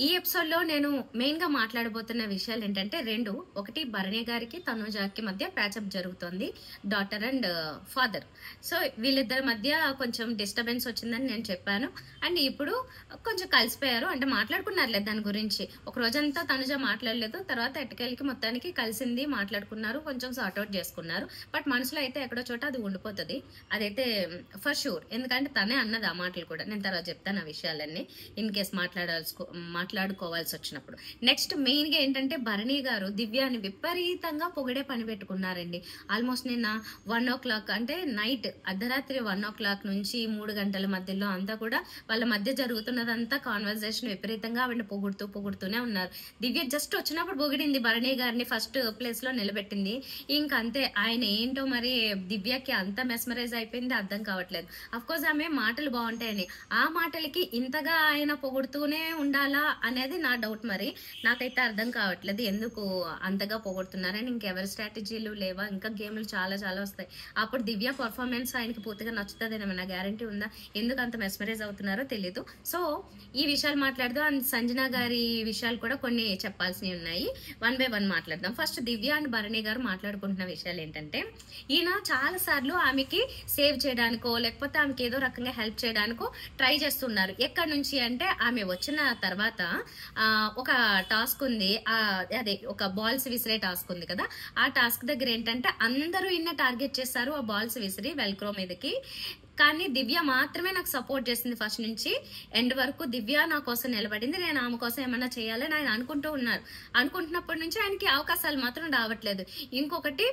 ఈ ఎపిసోడ్లో నేను మెయిన్గా మాట్లాడబోతున్న విషయాలు ఏంటంటే రెండు. ఒకటి, భరణి గారికి తనుజాకి మధ్య ప్యాచప్ జరుగుతుంది, డాటర్ అండ్ ఫాదర్. సో వీళ్ళిద్దరి మధ్య కొంచెం డిస్టర్బెన్స్ వచ్చిందని నేను చెప్పాను. అండ్ ఇప్పుడు కొంచెం కలిసిపోయారు, అంటే మాట్లాడుకున్నారులేదు దాని గురించి. ఒక రోజంతా తనుజ మాట్లాడలేదు, తర్వాత ఎట్టకెళ్ళకి మొత్తానికి కలిసింది, మాట్లాడుకున్నారు, కొంచెం సార్ట్అవుట్ చేసుకున్నారు. బట్ మనసులో అయితే ఎక్కడో చోట అది ఉండిపోతుంది, అదైతే ఫర్ షూర్. ఎందుకంటే తనే అన్నది ఆ మాటలు కూడా. నేను తర్వాత చెప్తాను ఆ విషయాలన్నీ ఇన్ కేస్ మాట్లాడుకోవాల్సి వచ్చినప్పుడు. నెక్స్ట్ మెయిన్గా ఏంటంటే భరణి గారు దివ్యాని విపరీతంగా పొగిడే పని పెట్టుకున్నారండి. ఆల్మోస్ట్ నిన్న 1 o'clock అంటే నైట్ అర్ధరాత్రి 1 o'clock నుంచి 3 గంటల మధ్యలో అంతా కూడా వాళ్ళ మధ్య జరుగుతున్నదంతా కాన్వర్సేషన్ విపరీతంగా ఆవిడని పొగుడుతూనే ఉన్నారు. దివ్య జస్ట్ వచ్చినప్పుడు పొగిడింది, భరణి గారిని ఫస్ట్ ప్లేస్ లో నిలబెట్టింది. ఇంకంతే, ఆయన ఏంటో మరి దివ్యకి అంత మెస్మరైజ్ అయిపోయింది, అర్థం కావట్లేదు. అఫ్కోర్స్ ఆమె మాటలు బాగుంటాయని, ఆ మాటలకి ఇంతగా ఆయన పొగుడుతూనే ఉండాలా అనేది నా డౌట్. మరి నాకైతే అర్థం కావట్లేదు ఎందుకు అంతగా పొగుడుతున్నారని. ఇంకెవరి స్ట్రాటజీలు లేవా? ఇంకా గేమ్లు చాలా చాలా వస్తాయి. అప్పుడు దివ్య పర్ఫార్మెన్స్ ఆయనకి పూర్తిగా నచ్చుతుంది ఏమైనా గ్యారంటీ ఉందా? ఎందుకు అంత మెస్మరైజ్ అవుతున్నారో తెలీదు. సో ఈ విషయాలు మాట్లాడదాం. అండ్ సంజన గారి విషయాలు కూడా కొన్ని చెప్పాల్సినవి ఉన్నాయి. 1 by 1 మాట్లాడదాం. First Divya and Bharani garu మాట్లాడుకుంటున్న విషయాలు ఏంటంటే, ఈయన చాలా సార్లు ఆమెకి సేవ్ చేయడానికో లేకపోతే ఆమెకి ఏదో రకంగా హెల్ప్ చేయడానికో ట్రై చేస్తున్నారు. ఎక్కడి నుంచి అంటే, ఆమె వచ్చిన తర్వాత ఒక టాస్క్ ఉంది, అదే ఒక బాల్స్ విసిరే టాస్క్ ఉంది కదా, ఆ టాస్క్ దగ్గర ఏంటంటే అందరూ ఈయన టార్గెట్ చేస్తారు ఆ బాల్స్ విసిరి వెల్క్రో మీదకి. కానీ దివ్య మాత్రమే నాకు సపోర్ట్ చేసింది ఫస్ట్ నుంచి ఎండ్ వరకు. దివ్య నా కోసం నిలబడింది, నేను ఆమె కోసం ఏమన్నా చేయాలని ఆయన అనుకుంటున్నప్పటి నుంచి ఆయనకి అవకాశాలు మాత్రం రావట్లేదు. ఇంకొకటి,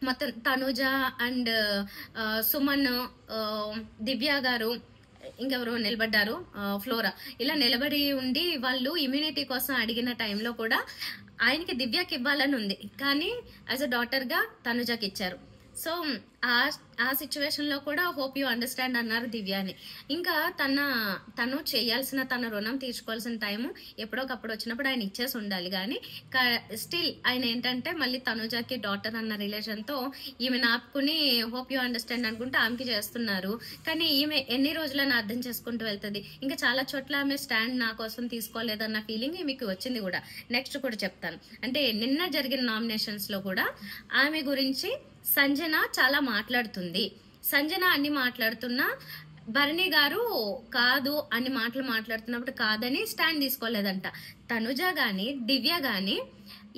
మొత్తం తనుజ అండ్ సుమన్, దివ్య గారు, ఇంకెవరు నిలబడ్డారు, ఫ్లోరా, ఇలా నిలబడి ఉండి వాళ్ళు ఇమ్యూనిటీ కోసం అడిగిన టైంలో కూడా ఆయనకి దివ్యకి ఇవ్వాలని ఉంది, కానీ యాజ్ అ డాటర్గా తనుజకి ఇచ్చారు. సో ఆ సిచ్యువేషన్ లో కూడా హోప్ యూ అండర్స్టాండ్ అన్నారు దివ్యాని. ఇంకా తను చేయాల్సిన, తన రుణం తీర్చుకోవాల్సిన టైము ఎప్పుడోకప్పుడు వచ్చినప్పుడు ఆయన ఇచ్చేసి ఉండాలి. కానీ స్టిల్ ఆయన ఏంటంటే మళ్ళీ తనుజకి డాటర్ అన్న రిలేషన్ తో ఈమె ఆపుకుని హోప్ యూ అండర్స్టాండ్ అనుకుంటే ఆమెకి చేస్తున్నారు. కానీ ఈమె ఎన్ని రోజులని అర్థం చేసుకుంటూ వెళ్తుంది. ఇంకా చాలా చోట్ల ఆమె స్టాండ్ నా కోసం తీసుకోలేదన్న ఫీలింగ్ ఈమెకి వచ్చింది కూడా. నెక్స్ట్ కూడా చెప్తాను. అంటే నిన్న జరిగిన నామినేషన్స్ లో కూడా ఆమె గురించి సంజన చాలా మాట్లాడుతుంది. సంజన అన్ని మాట్లాడుతున్నా భరణి గారు కాదు అన్ని మాటలు మాట్లాడుతున్నప్పుడు కాదని స్టాండ్ తీసుకోలేదంట. తనుజ గాని దివ్య గాని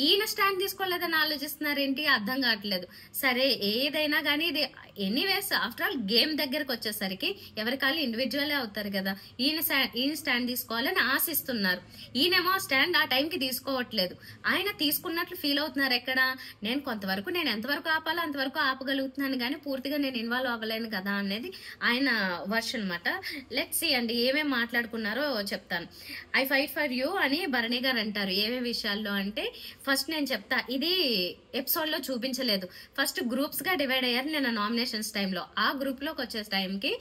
ఈయన స్టాండ్ తీసుకోలేదని ఆలోచిస్తున్నారేంటి అర్థం కావట్లేదు. సరే ఏదైనా కానీ ఇది ఎనీవేస్ ఆఫ్టర్ ఆల్ గేమ్ దగ్గరకు వచ్చేసరికి ఎవరి కాళ్ళు ఇండివిజువలే అవుతారు కదా. ఈయన స్టాండ్ తీసుకోవాలని ఆశిస్తున్నారు, ఈయనేమో స్టాండ్ ఆ టైంకి తీసుకోవట్లేదు. ఆయన తీసుకున్నట్లు ఫీల్ అవుతున్నారు. ఎక్కడ నేను ఎంతవరకు ఆపాలో అంతవరకు ఆపగలుగుతున్నాను కానీ పూర్తిగా నేను ఇన్వాల్వ్ అవ్వలేను కదా అనేది ఆయన వర్షన్ అనమాట. లెట్స్ సీ అండి ఏమేమి మాట్లాడుకున్నారో చెప్తాను. ఐ ఫైట్ ఫర్ యూ అని భరణి గారు అంటారు. ఏమేమి విషయాల్లో అంటే, ఫస్ట్ నేను చెప్తా, ఇది ఎపిసోడ్ లో చూపించలేదు. ఫస్ట్ గ్రూప్స్ గా డివైడ్ అయ్యారు నిన్న నామినేషన్స్ టైంలో. ఆ గ్రూప్ లోకి వచ్చే టైంకి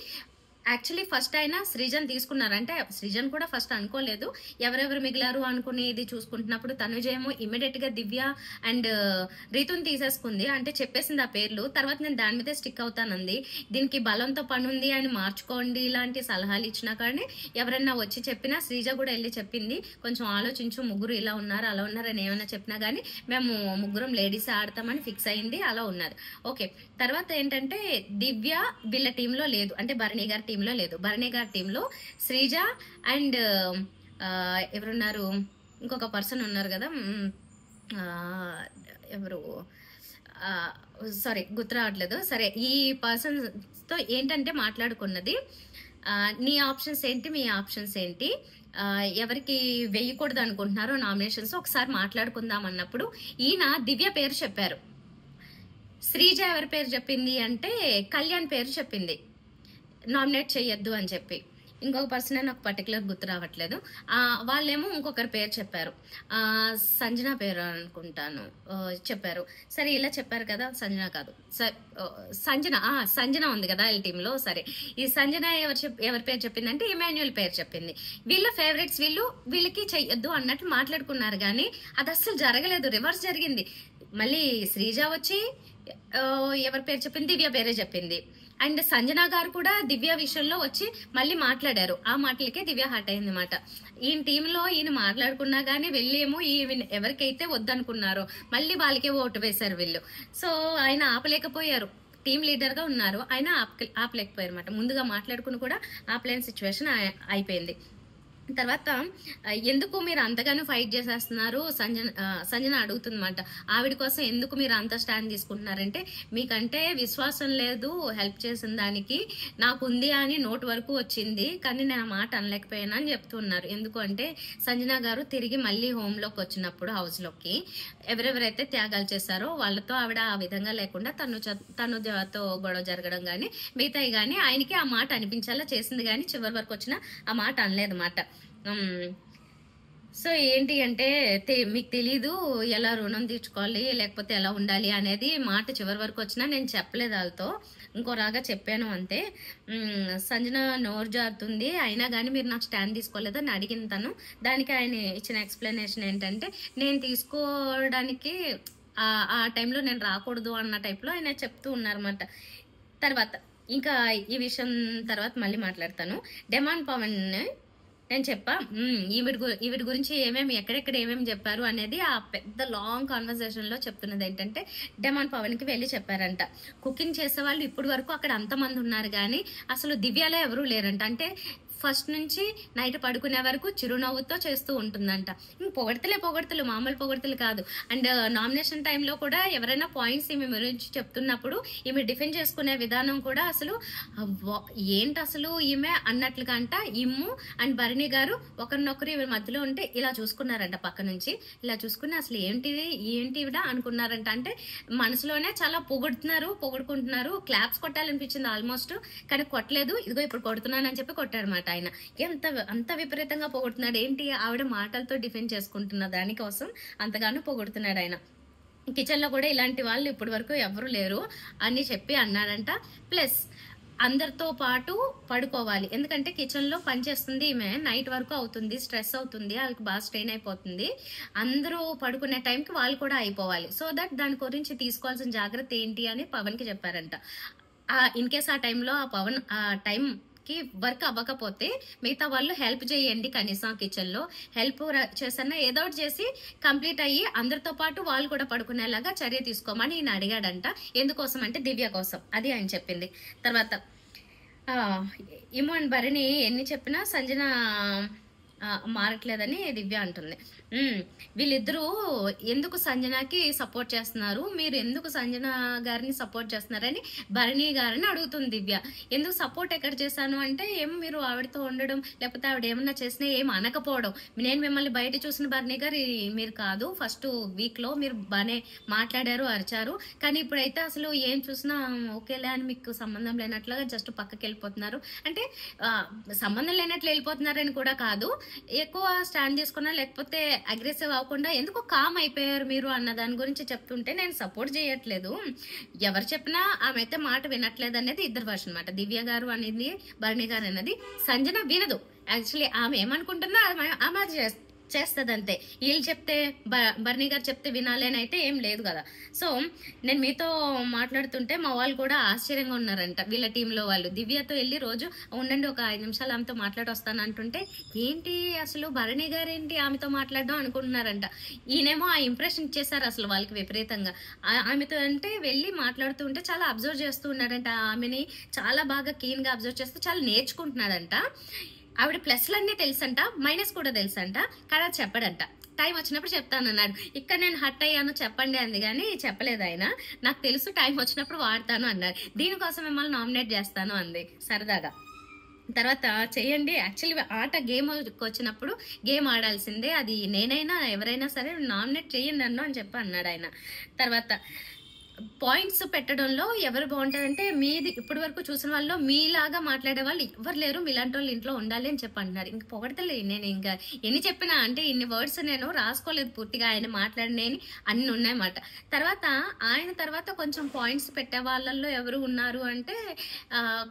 యాక్చువల్లీ ఫస్ట్ అయినా సృజన్ తీసుకున్నారంటే, సృజన్ కూడా ఫస్ట్ అనుకోలేదు ఎవరెవరు మిగిలారు అనుకుని ఇది చూసుకుంటున్నప్పుడు తనుజేమో ఇమీడియట్ గా దివ్య అండ్ రీతుని తీసేసుకుంది, అంటే చెప్పేసింది ఆ పేర్లు. తర్వాత నేను దాని మీదే స్టిక్ అవుతానంది, దీనికి బలంతో పని ఉంది అని మార్చుకోండి ఇలాంటి సలహాలు ఇచ్చినా కానీ ఎవరన్నా వచ్చి చెప్పినా, శ్రీజ కూడా వెళ్ళి చెప్పింది కొంచెం ఆలోచించు, ముగ్గురు ఇలా ఉన్నారు అలా ఉన్నారు అని ఏమైనా చెప్పినా కానీ మేము ముగ్గురం లేడీస్ ఆడతామని ఫిక్స్ అయింది, అలా ఉన్నారు. ఓకే, తర్వాత ఏంటంటే దివ్య వీళ్ళ టీంలో లేదు, అంటే భరణి గారి టీంలో లేదు. భరణి గారి టీంలో శ్రీజ అండ్ ఎవరున్నారు, ఇంకొక పర్సన్ ఉన్నారు కదా, ఎవరు సారీ గుర్తు రావట్లేదు. సరే, ఈ పర్సన్స్ తో ఏంటంటే మాట్లాడుకున్నది, నీ ఆప్షన్స్ ఏంటి, మీ ఆప్షన్స్ ఏంటి, ఎవరికి వేయకూడదు అనుకుంటున్నారో నామినేషన్స్ ఒకసారి మాట్లాడుకుందాం అన్నప్పుడు ఈయన దివ్య పేరు చెప్పారు. శ్రీజ ఎవరి పేరు చెప్పింది అంటే కళ్యాణ్ పేరు చెప్పింది, నామినేట్ చెయ్యొద్దు అని చెప్పి. ఇంకొక పర్సన్ నాకు పర్టికులర్ గుర్తు రావట్లేదు. వాళ్ళేమో ఇంకొకరి పేరు చెప్పారు, సంజన పేరు అనుకుంటాను చెప్పారు. సరే ఇలా చెప్పారు కదా, సంజన కాదు సంజన ఉంది కదా ఈ టీంలో. సరే, ఈ సంజన ఎవరి పేరు చెప్పిందంటే ఇమాన్యుయల్ పేరు చెప్పింది. వీళ్ళ ఫేవరెట్స్ వీళ్ళకి చెయ్యొద్దు అన్నట్టు మాట్లాడుకున్నారు, కానీ అది అస్సలు జరగలేదు, రివర్స్ జరిగింది. మళ్ళీ శ్రీజ వచ్చి ఎవరి పేరు చెప్పింది, దివ్య పేరే చెప్పింది. అండ్ సంజన గారు కూడా దివ్య విషయంలో వచ్చి మళ్ళీ మాట్లాడారు. ఆ మాటలకే దివ్య హర్ట్ అయింది అనమాట. ఈయన టీంలో ఈయన మాట్లాడుకున్నా గానీ వెళ్ళేమో ఎవరికైతే వద్దనుకున్నారో మళ్ళీ వాళ్ళకే ఓటు వేశారు వీళ్ళు. సో ఆయన ఆపలేకపోయారు. టీమ్ లీడర్ గా ఉన్నారు, ఆయన ఆపలేకపోయారు అనమాట. ముందుగా మాట్లాడుకుని కూడా ఆపలేని సిచ్యువేషన్ అయిపోయింది. తర్వాత ఎందుకు మీరు అంతగానో ఫైట్ చేసేస్తున్నారు సంజన అడుగుతుందన్నమాట. ఆవిడ కోసం ఎందుకు మీరు అంత స్టాండ్ తీసుకుంటున్నారంటే, మీకంటే విశ్వాసం లేదు హెల్ప్ చేసిన దానికి, నాకు ఉంది అని నోట్ వరకు వచ్చింది కానీ నేను ఆ మాట అనలేకపోయాను అని చెప్తున్నారు. ఎందుకు అంటే సంజన గారు తిరిగి మళ్ళీ హోమ్ లోకి వచ్చినప్పుడు హౌస్ లోకి ఎవరెవరైతే త్యాగాలు చేశారో వాళ్ళతో ఆవిడ ఆ విధంగా లేకుండా తనుతో గొడవ జరగడం గానీ మిగతాయి గానీ ఆయనకి ఆ మాట అనిపించేలా చేసింది కానీ చివరి వరకు వచ్చిన ఆ మాట అనలేదన్నమాట. సో ఏంటి అంటే మీకు తెలీదు ఎలా రుణం తీర్చుకోవాలి లేకపోతే ఎలా ఉండాలి అనేది మాట చివరి వరకు వచ్చినా నేను చెప్పలేదు వాళ్ళతో, ఇంకోలాగా చెప్పాను అంతే. సంజన నోరు జారుతుంది అయినా కానీ మీరు నాకు స్టాండ్ తీసుకోలేదని అడిగిన తను. దానికి ఆయన ఇచ్చిన ఎక్స్ప్లెనేషన్ ఏంటంటే, నేను తీసుకోవడానికి ఆ టైంలో నేను రాకూడదు అన్న టైప్లో ఆయన చెప్తూ ఉన్నారన్నమాట. తర్వాత ఇంకా ఈ విషయం తర్వాత మళ్ళీ మాట్లాడతాను. డెమాన్ పవన్ నేను చెప్పా ఈవిడ గురించి ఎక్కడెక్కడ ఏమేమి చెప్పారు అనేది ఆ పెద్ద లాంగ్ కాన్వర్సేషన్ లో చెప్తున్నది ఏంటంటే, డెమాన్ పవన్ కి వెళ్ళి చెప్పారంట, కుకింగ్ చేసే వాళ్ళు ఇప్పటి వరకు అక్కడ అంతమంది ఉన్నారు కానీ అసలు దివ్యాలో ఎవరూ లేరంట. అంటే ఫస్ట్ నుంచి నైట్ పడుకునే వరకు చిరునవ్వుతో చేస్తూ ఉంటుందంట. పొగడతలు మామూలు పొగడతలు కాదు. అండ్ నామినేషన్ టైంలో కూడా ఎవరైనా పాయింట్స్ ఈమె గురించి చెప్తున్నప్పుడు ఈమె డిఫెండ్ చేసుకునే విధానం కూడా అసలు ఏంటి అసలు ఈమె అన్నట్లుగా అంట. ఇమ్ము అండ్ భరణి గారు ఒకరినొకరు ఈమె మధ్యలో ఉంటే ఇలా చూసుకున్నారంట, పక్క నుంచి ఇలా చూసుకుని అసలు ఏంటి ఇవిడ అనుకున్నారంట. అంటే మనసులోనే చాలా పొగుడుకుంటున్నారు. క్లాప్స్ కొట్టాలనిపించింది ఆల్మోస్ట్, కానీ కొట్టలేదు. ఇదిగో ఇప్పుడు కొడుతున్నానని చెప్పి కొట్టారన్నమాట. ఆయన అంత విపరీతంగా పొగుడుతున్నాడు. ఏంటి ఆవిడ మాటలతో డిఫెండ్ చేసుకుంటున్న దానికోసం అంతగానో పొగుడుతున్నాడు ఆయన. కిచెన్ లో కూడా ఇలాంటి వాళ్ళు ఇప్పటి వరకు ఎవరు లేరు అని చెప్పి అన్నాడంట. ప్లస్ అందరితో పాటు పడుకోవాలి, ఎందుకంటే కిచెన్ లో పనిచేస్తుంది ఈమె, నైట్ వరకు అవుతుంది, స్ట్రెస్ అవుతుంది, వాళ్ళకి బాగా స్ట్రెయిన్ అయిపోతుంది. అందరూ పడుకునే టైంకి వాళ్ళు కూడా అయిపోవాలి. సో దట్ దాని గురించి తీసుకోవాల్సిన జాగ్రత్త ఏంటి అని పవన్ కి చెప్పారంట. ఇన్ కేస్ ఆ టైంలో ఆ టైం కి వర్క్ అవ్వకపోతే మిగతా వాళ్ళు హెల్ప్ చేయండి, కనీసం కిచెన్ లో హెల్ప్ చేసన్నా ఏదో ఒకటి చేసి కంప్లీట్ అయ్యి అందరితో పాటు వాళ్ళు కూడా పడుకునేలాగా చర్య తీసుకోమని ఈయన అడిగాడంట. ఎందుకోసం అంటే దివ్య కోసం, అది ఆయన చెప్పింది. తర్వాత ఇమోన్ భరణి ఎన్ని చెప్పినా సంజన మారట్లేదని దివ్య అంటుంది. వీళ్ళిద్దరూ ఎందుకు సంజనకి సపోర్ట్ చేస్తున్నారు, మీరు ఎందుకు సంజన గారిని సపోర్ట్ చేస్తున్నారని భరణి గారిని అడుగుతుంది దివ్య. ఎందుకు సపోర్ట్ ఎక్కడ చేశాను అంటే, మీరు ఆవిడతో ఉండడం లేకపోతే ఆవిడ ఏమన్నా చేసినా ఏం అనకపోవడం. నేను మిమ్మల్ని బయట చూసిన భరణి గారు మీరు కాదు, ఫస్ట్ వీక్ లో మీరు బాగానే మాట్లాడారు, అరిచారు, కానీ ఇప్పుడైతే అసలు ఏం చూసినా ఓకేలే అని మీకు సంబంధం లేనట్లుగా జస్ట్ పక్కకి వెళ్ళిపోతున్నారు. అంటే సంబంధం లేనట్లు వెళ్ళిపోతున్నారని కూడా కాదు, ఎక్కువ స్టాండ్ చేసుకున్నా లేకపోతే అగ్రెసివ్ అవ్వకుండా ఎందుకు కామ్ అయిపోయారు మీరు అన్న దాని గురించి చెప్తుంటే నేను సపోర్ట్ చేయట్లేదు. ఎవరు చెప్పినా ఆమె అయితే మాట వినట్లేదు అనేది ఇద్దరు వర్షన్ అనమాట. దివ్య గారు అనేది భరణి గారు అనేది సంజన వినదు. యాక్చువల్లీ ఆమె ఏమనుకుంటుందో ఆమె చేస్తుంది అంతే. వీళ్ళు చెప్తే భరణి గారు చెప్తే వినాలి అని అయితే ఏం లేదు కదా. సో నేను మీతో మాట్లాడుతుంటే మా వాళ్ళు కూడా ఆశ్చర్యంగా ఉన్నారంట, వీళ్ళ టీంలో వాళ్ళు. దివ్యతో వెళ్ళి రోజు ఉండండి ఒక 5 నిమిషాలు ఆమెతో మాట్లాడి వస్తాను అంటుంటే, ఏంటి అసలు భరణి గారు ఏంటి ఆమెతో మాట్లాడడం అనుకుంటున్నారంట. ఈయనేమో ఆ ఇంప్రెషన్ ఇచ్చేసారు అసలు వాళ్ళకి విపరీతంగా. ఆమెతో అంటే వెళ్ళి మాట్లాడుతూ ఉంటే చాలా అబ్జర్వ్ చేస్తూ ఉన్నాడంట, ఆమెని చాలా బాగా కీన్ గా అబ్జర్వ్ చేస్తూ చాలా నేర్చుకుంటున్నాడంట. ఆవిడ ప్లస్లన్నీ తెలుసంట, మైనస్ కూడా తెలుసంట, కానీ అది చెప్పడంట. టైం వచ్చినప్పుడు చెప్తానన్నాడు. ఇక్కడ నేను హట్ అయ్యాను చెప్పండి అంది కానీ చెప్పలేదు ఆయన. నాకు తెలుసు టైం వచ్చినప్పుడు వాడతాను అన్నాడు. దీనికోసం మిమ్మల్ని నామినేట్ చేస్తాను అంది సరదాగా. తర్వాత చెయ్యండి, యాక్చువల్లీ ఆట గేమ్ వచ్చినప్పుడు గేమ్ ఆడాల్సిందే, అది నేనైనా ఎవరైనా సరే నామినేట్ చెయ్యండి అని చెప్పి అన్నాడు ఆయన. తర్వాత పాయింట్స్ పెట్టడంలో ఎవరు బాగుంటారంటే, మీది ఇప్పటి వరకు చూసిన వాళ్ళు మీలాగా మాట్లాడే వాళ్ళు ఎవరు లేరు, మీలాంటి వాళ్ళు ఇంట్లో ఉండాలి అని చెప్పి అంటున్నారు. ఇంక పొగడతలే నేను ఇంకా ఎన్ని చెప్పినా, అంటే ఇన్ని వర్డ్స్ నేను రాసుకోలేదు పూర్తిగా, ఆయన మాట్లాడినేని అన్ని ఉన్నాయన్నమాట. ఆయన తర్వాత కొంచెం పాయింట్స్ పెట్టే వాళ్ళల్లో ఎవరు ఉన్నారు అంటే,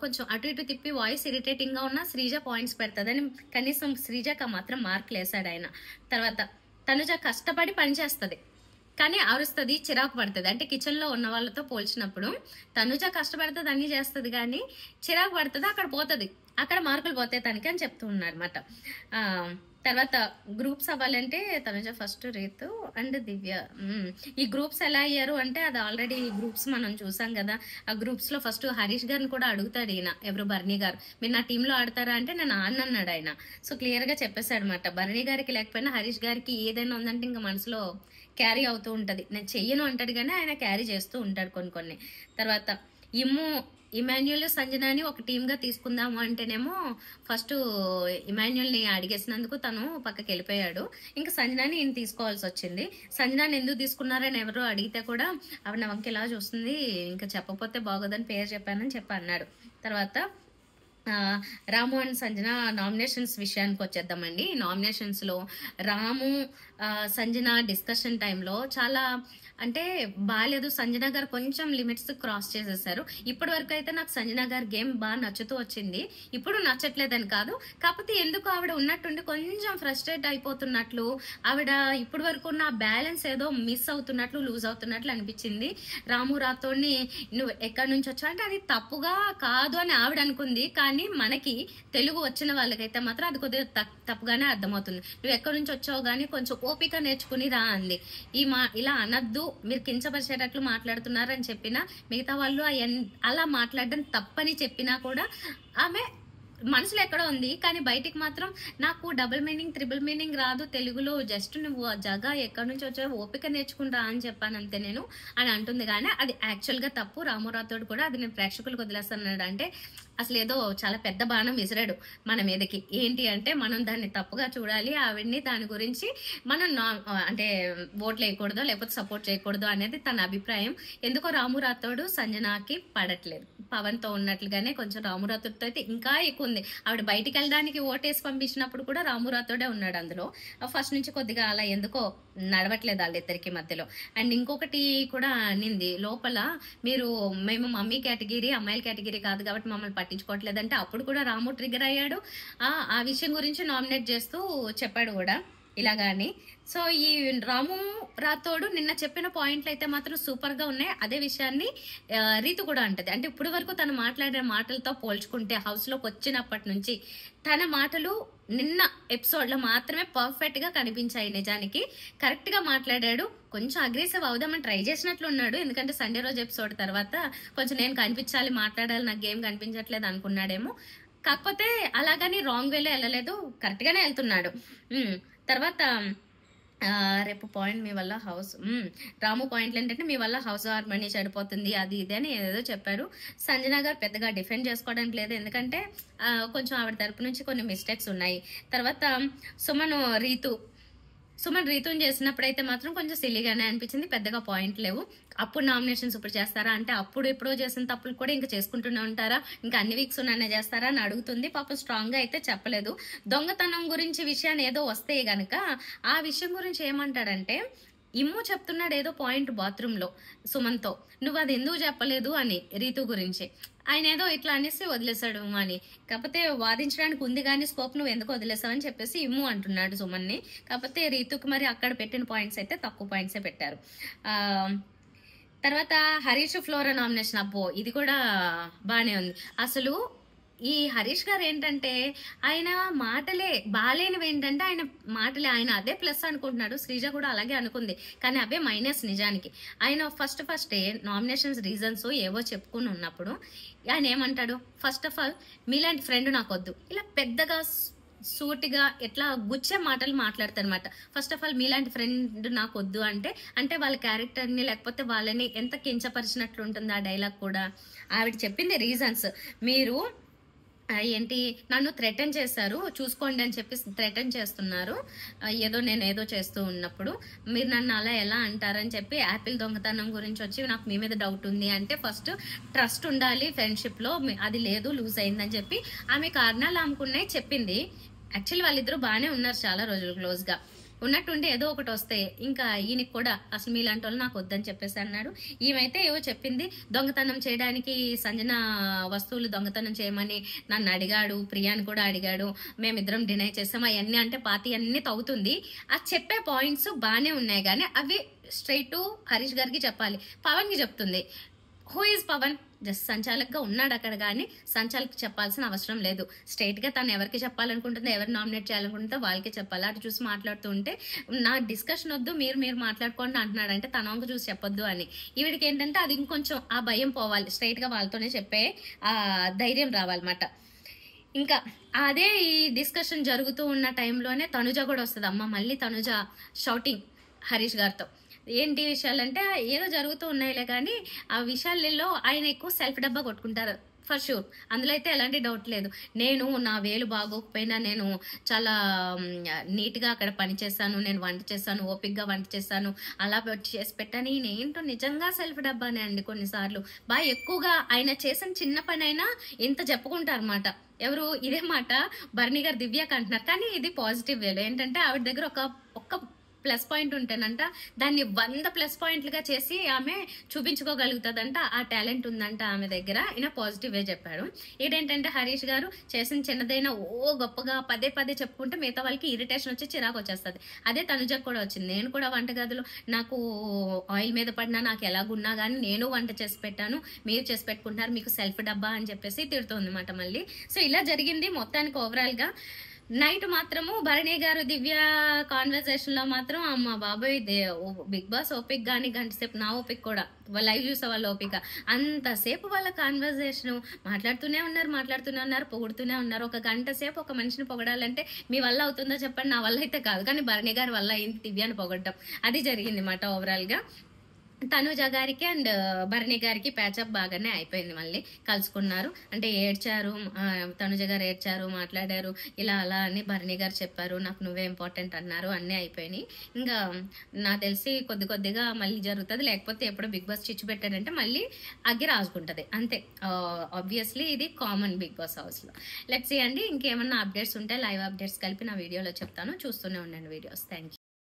కొంచెం అటు ఇటు తిప్పి వాయిస్ ఇరిటేటింగ్ గా ఉన్న శ్రీజ పాయింట్స్ పెడతాదని కనీసం శ్రీజకు మాత్రం మార్కులు వేసాడు ఆయన. తర్వాత తనుజ కష్టపడి పనిచేస్తుంది, కానీ అరుస్తుంది, చిరాకు పడుతుంది. అంటే కిచెన్ లో ఉన్న వాళ్ళతో పోల్చినప్పుడు తనుజ కష్టపడుతుంది, అన్ని చేస్తుంది, కానీ చిరాకు పడుతుంది, అక్కడ పోతుంది, అక్కడ మార్కులు పోతాయి తనకి అని చెప్తూ ఉన్నాడు అనమాట. తర్వాత గ్రూప్స్ అవ్వాలంటే తనుజ ఫస్ట్, రీతు అండ్ దివ్య. ఈ గ్రూప్స్ ఎలా అయ్యారు అంటే అది ఆల్రెడీ గ్రూప్స్ మనం చూసాం కదా. ఆ గ్రూప్స్ లో ఫస్ట్ హరీష్ గారిని కూడా అడుగుతాడు ఈయన, ఎవరు భరణి గారు, మీరు నా టీంలో ఆడతారా అంటే నేను అన్నాడు ఆయన. సో క్లియర్ గా చెప్పేశాడు అనమాట. భరణి గారికి లేకపోయినా హరీష్ గారికి ఏదైనా ఉందంటే ఇంకా మనసులో క్యారీ అవుతూ ఉంటది. నేను చెయ్యను అంటాడు కానీ ఆయన క్యారీ చేస్తూ ఉంటాడు కొన్ని. తర్వాత ఇమాన్యుల్ సంజనాని ఒక టీమ్ గా తీసుకుందాము అంటేనేమో ఫస్ట్ ఇమాన్యుల్ ని అడిగేసినందుకు తను పక్కకి వెళ్ళిపోయాడు. ఇంకా సంజనాని ఈయన తీసుకోవాల్సి వచ్చింది. సంజనాని ఎందుకు తీసుకున్నారని ఎవరో అడిగితే కూడా ఆవిడ నా వంక ఇలా చూస్తుంది, ఇంకా చెప్పకపోతే బాగోదని పేరు చెప్పానని అన్నాడు. తర్వాత రాము అండ్ సంజన నామినేషన్స్ విషయానికి వచ్చేద్దామండి. నామినేషన్స్ లో రాము సంజన డిస్కషన్ టైంలో చాలా అంటే బాగాలేదు. సంజన గారు కొంచెం లిమిట్స్ క్రాస్ చేసేసారు. ఇప్పటి వరకు అయితే నాకు సంజన గారి గేమ్ బాగా నచ్చుతూ వచ్చింది, ఇప్పుడు నచ్చట్లేదని కాదు, కాకపోతే ఎందుకు ఆవిడ ఉన్నట్టుండి కొంచెం ఫ్రస్ట్రేట్ అయిపోతున్నట్లు, ఆవిడ ఇప్పటి వరకు ఉన్న బ్యాలెన్స్ ఏదో మిస్ అవుతున్నట్లు, లూజ్ అవుతున్నట్లు అనిపించింది. రాము రాతోడిని నువ్వు ఎక్కడి నుంచి వచ్చావు అంటే అది తప్పుగా కాదు అని ఆవిడ అనుకుంది, కానీ మనకి తెలుగు వచ్చిన వాళ్ళకైతే మాత్రం అది కొద్దిగా తప్పుగానే అర్థమవుతుంది. నువ్వు ఎక్కడి నుంచి వచ్చావు కానీ కొంచెం ఓపిక నేర్చుకుని రా అంది. ఇలా అనద్దు, మీరు కించపరిచేటట్లు మాట్లాడుతున్నారని చెప్పినా, మిగతా వాళ్ళు అలా మాట్లాడడం తప్పని చెప్పినా కూడా ఆమె మనసులో ఎక్కడో ఉంది, కానీ బయటికి మాత్రం నాకు డబుల్ మీనింగ్ ట్రిపుల్ మీనింగ్ రాదు తెలుగులో, జస్ట్ నువ్వు జగా ఎక్కడి నుంచి వచ్చావు ఓపిక నేర్చుకుంటా అని చెప్పాను అంతే నేను అని అంటుంది. కానీ అది యాక్చువల్ గా తప్పు. రామురాతోడు కూడా అది నేను ప్రేక్షకులకు వదిలేస్తాను అంటే అసలు ఏదో చాలా పెద్ద బాణం విసిరాడు మన మీదకి. ఏంటి అంటే మనం దాన్ని తప్పుగా చూడాలి, ఆవిడ్ని దాని గురించి మనం అంటే ఓట్లు వేయకూడదు లేకపోతే సపోర్ట్ చేయకూడదు అనేది తన అభిప్రాయం. ఎందుకో రామురాతోడు సంజనాకి పడట్లేదు. పవన్ తో ఉన్నట్లుగానే కొంచెం రామురాతోడితో అయితే ఇంకా ఎక్కువ ఉంది. ఆవిడ బయటికి వెళ్ళడానికి ఓటేసి పంపించినప్పుడు కూడా రామురాతోడే ఉన్నాడు అందులో. ఫస్ట్ నుంచి కొద్దిగా అలా ఎందుకో నడవట్లేదు వాళ్ళిద్దరికి మధ్యలో. అండ్ ఇంకొకటి కూడా అనింది లోపల, మేము మమ్మీ కేటగిరీ అమ్మాయిల కేటగిరీ కాదు కాబట్టి మమ్మల్ని పట్టించుకోవట్లేదంటే అప్పుడు కూడా రాము ట్రిగర్ అయ్యాడు. ఆ విషయం గురించి నామినేట్ చేస్తూ చెప్పాడు కూడా ఇలాగాని. సో ఈ రాము రాతోడు నిన్న చెప్పిన పాయింట్లు అయితే మాత్రం సూపర్ గా ఉన్నాయి. అదే విషయాన్ని రీతు కూడా అంటది. అంటే ఇప్పుడు వరకు తను మాట్లాడిన మాటలతో పోల్చుకుంటే హౌస్ లోకి వచ్చినప్పటి నుంచి తన మాటలు నిన్న ఎపిసోడ్ లో మాత్రమే పర్ఫెక్ట్ గా కనిపించాయి. నిజానికి కరెక్ట్ గా మాట్లాడాడు. కొంచెం అగ్రెసివ్ అవుదామని ట్రై చేసినట్లు ఉన్నాడు, ఎందుకంటే సండే రోజు ఎపిసోడ్ తర్వాత కొంచెం నేను కనిపించాలి, మాట్లాడాలి, నాకు గేమ్ కనిపించట్లేదు అనుకున్నాడేమో. కాకపోతే అలాగని రాంగ్ వేలో వెళ్ళలేదు, కరెక్ట్ గానే వెళ్తున్నాడు. తర్వాత రేపు పాయింట్ మీ వల్ల హౌస్ రాము పాయింట్లు ఏంటంటే మీ వల్ల హౌస్ హార్మనీ చెడిపోతుంది అది ఇది అని ఏదో చెప్పారు. సంజన గారు పెద్దగా డిఫెండ్ చేసుకోవడానికి లేదు, ఎందుకంటే కొంచెం ఆవిడ తరపు నుంచి కొన్ని మిస్టేక్స్ ఉన్నాయి. తర్వాత సుమన్ రీతుని చేసినప్పుడైతే మాత్రం కొంచెం సిల్లీగానే అనిపించింది, పెద్దగా పాయింట్ లేవు. అప్పుడు నామినేషన్స్ ఇప్పుడు చేస్తారా అంటే అప్పుడు ఎప్పుడో చేసిన తప్పులు కూడా ఇంకా చేసుకుంటూనే ఉంటారా, ఇంకా అన్ని వీక్స్ ఉన్నానే చేస్తారా అని అడుగుతుంది. పాపం స్ట్రాంగ్ గా అయితే చెప్పలేదు. దొంగతనం గురించి విషయాన్ని ఏదో వస్తే గనక ఆ విషయం గురించి ఏమంటాడంటే, ఇమ్ము చెప్తున్నాడు ఏదో పాయింట్ బాత్రూమ్ లో సుమన్తో, నువ్వు అది ఎందుకు చెప్పలేదు అని రీతు గురించి. ఆయన ఏదో ఇట్లా అనేసి వదిలేశాడు అని, కాకపోతే వాదించడానికి ఉంది కానీ స్కోప్ నువ్వు ఎందుకు వదిలేసావని చెప్పేసి ఇమ్ము అంటున్నాడు సుమన్ని. కాకపోతే రీతుకి మరి అక్కడ పెట్టిన పాయింట్స్ అయితే తక్కువ పాయింట్సే పెట్టారు. తర్వాత హరీష్ ఫ్లోరా నామినేషన్, అబ్బో ఇది కూడా బాగానే ఉంది. అసలు ఈ హరీష్ గారు ఏంటంటే ఆయన మాటలే బాగాలేనివి, ఏంటంటే ఆయన మాటలే, ఆయన అదే ప్లస్ అనుకుంటున్నాడు. శ్రీజ కూడా అలాగే అనుకుంది, కానీ అవే మైనస్ నిజానికి. ఆయన ఫస్టే నామినేషన్స్ రీజన్స్ ఏవో చెప్పుకుని ఉన్నప్పుడు ఆయన ఏమంటాడు, ఫస్ట్ ఆఫ్ ఆల్ మీలాంటి ఫ్రెండ్ నాకు వద్దు, ఇలా పెద్దగా సూటిగా ఎట్లా గుచ్చే మాటలు మాట్లాడతారనమాట. ఫస్ట్ ఆఫ్ ఆల్ మీలాంటి ఫ్రెండ్ నాకు వద్దు అంటే వాళ్ళ క్యారెక్టర్ని లేకపోతే వాళ్ళని ఎంత కించపరిచినట్లు ఉంటుంది ఆ డైలాగ్ కూడా. ఆవిడ చెప్పింది రీజన్స్, మీరు ఏంటి నన్ను థ్రెటన్ చేశారు చూసుకోండి అని చెప్పి థ్రెటన్ చేస్తున్నారు, నేను ఏదో చేస్తూ ఉన్నప్పుడు మీరు నన్ను అలా ఎలా అంటారని చెప్పి యాపిల్ దొంగతనం గురించి వచ్చి నాకు మీ మీద డౌట్ ఉంది అంటే ఫస్ట్ ట్రస్ట్ ఉండాలి ఫ్రెండ్షిప్ లో, అది లేదు లూజ్ అయిందని చెప్పి ఆమె కారణాలు ఆమెకున్నాయి చెప్పింది. యాక్చువల్లీ వాళ్ళిద్దరూ బాగానే ఉన్నారు చాలా రోజులు క్లోజ్ గా. ఉన్నట్టుండి ఏదో ఒకటి వస్తే ఇంకా ఈయనకి కూడా అసలు మీలాంటి వాళ్ళు నాకు వద్దని చెప్పేసి అన్నాడు. ఈమెతే ఏవో చెప్పింది, దొంగతనం చేయడానికి సంజన వస్తువులు దొంగతనం చేయమని నన్ను అడిగాడు, ప్రియాని కూడా అడిగాడు, మేమిద్దరం డినై చేసాం అవన్నీ అంటే పాతి అన్ని తవ్వుతుంది. ఆ చెప్పే పాయింట్స్ బాగానే ఉన్నాయి కానీ అవి స్ట్రైట్ టు హరీష్ గారికి చెప్పాలి. పవన్కి చెప్తుంది. Who is Pawan? జస్ట్ సంచాలక్గా ఉన్నాడు అక్కడ, కానీ సంచాలక్ చెప్పాల్సిన అవసరం లేదు. స్ట్రైట్గా తను ఎవరికి చెప్పాలనుకుంటుందో, ఎవరు నామినేట్ చేయాలనుకుంటుందో వాళ్ళకి చెప్పాలి. అటు చూసి మాట్లాడుతూ ఉంటే నా డిస్కషన్ వద్దు, మీరు మాట్లాడుకోండి అంటున్నాడంటే తన వంక చూసి చెప్పొద్దు అని. ఈవిడికి ఏంటంటే అది ఇంకొంచెం ఆ భయం పోవాలి, స్ట్రైట్గా వాళ్ళతోనే చెప్పే ఆ ధైర్యం రావాలన్నమాట. ఇంకా అదే ఈ డిస్కషన్ జరుగుతూ ఉన్న టైంలోనే తనుజ కూడా వస్తుంది. అమ్మ మళ్ళీ తనుజ షౌటింగ్ హరీష్ గారితో. ఏంటి విషయాలంటే ఏదో జరుగుతూ ఉన్నాయిలే కానీ ఆ విషయాలలో ఆయన ఎక్కువ సెల్ఫ్ డబ్బా కొట్టుకుంటారు ఫర్ షూర్, అందులో అయితే ఎలాంటి డౌట్ లేదు. నేను నా వేలు బాగోకపోయినా నేను చాలా నీట్గా అక్కడ పని చేశాను, నేను వంట చేశాను, ఓపిక్గా వంట చేశాను, అలా చేసి పెట్టాను. ఈయన ఏంటో నిజంగా సెల్ఫ్ డబ్బానే అండి. కొన్నిసార్లు బాగా ఎక్కువగా ఆయన చేసిన చిన్న పని అయినా ఇంత చెప్పుకుంటారన్నమాట. ఎవరు ఇదే మాట భరణి గారు దివ్యకి అంటున్నారు, కానీ ఇది పాజిటివ్ వేలో. ఏంటంటే ఆవిడ దగ్గర ఒక్క ప్లస్ పాయింట్ ఉంటేనంట దాన్ని 100 ప్లస్ పాయింట్లుగా చేసి ఆమె చూపించుకోగలుగుతుందంట. ఆ టాలెంట్ ఉందంట ఆమె దగ్గర. ఈయన పాజిటివ్ వే చెప్పాడు. ఇదేంటంటే హరీష్ గారు చేసిన చిన్నదైనా గొప్పగా పదే చెప్పుకుంటే మిగతా వాళ్ళకి ఇరిటేషన్ వచ్చి చిరాకు వచ్చేస్తుంది. అదే తనుజకు కూడా వచ్చింది. నేను కూడా వంటగదిలో నాకు ఆయిల్ మీద పడినా నాకు ఎలాగున్నా కానీ నేను వంట చేసి పెట్టాను, మీరు చేసి పెట్టుకుంటున్నారు, మీకు సెల్ఫ్ డబ్బా అని చెప్పేసి తిడుతుంది అన్నమాట మళ్ళీ. సో ఇలా జరిగింది మొత్తానికి ఓవరాల్ గా. నైట్ మాత్రము భరణి గారు దివ్య కాన్వర్సేషన్ లో మాత్రం అమ్మ బాబోయ్ బిగ్ బాస్ ఓపిక్ గాని గంట సేపు, నా ఓపిక్ కూడా లైవ్ చూసే వాళ్ళ ఓపిక అంతసేపు వాళ్ళ కాన్వర్సేషన్ మాట్లాడుతూనే ఉన్నారు, పొగుడుతూనే ఉన్నారు. ఒక గంట సేపు ఒక మనిషిని పొగడాలంటే మీ వల్ల అవుతుందో చెప్పండి, నా వల్ల అయితే కాదు. కానీ భరణి గారి వల్ల అయింది దివ్యాన్ని పొగడటం, అది జరిగింది అన్నమాట ఓవరాల్ గా. తనుజ గారికి అండ్ భరణి గారికి ప్యాచప్ బాగానే అయిపోయింది. మళ్ళీ కలుసుకున్నారు, అంటే ఏడ్చారు, తనుజ గారు ఏడ్చారు, మాట్లాడారు, ఇలా అలా అని భరణి గారు చెప్పారు, నాకు నువ్వే ఇంపార్టెంట్ అన్నారు, అన్నీ అయిపోయినాయి. ఇంకా నాకు తెలిసి కొద్దిగా మళ్ళీ జరుగుతుంది. లేకపోతే ఎప్పుడో బిగ్ బాస్ చిచ్చు పెట్టాడంటే మళ్ళీ అగ్గి రాసుకుంటది అంతే. ఆబ్వియస్లీ ఇది కామన్ బిగ్ బాస్ హౌస్ లో. లెట్స్ సీ అండి, ఇంకేమన్నా అప్డేట్స్ ఉంటే లైవ్ అప్డేట్స్ కలిపి నా వీడియోలో చెప్తాను, చూస్తూనే ఉండండి వీడియోస్. Thank you.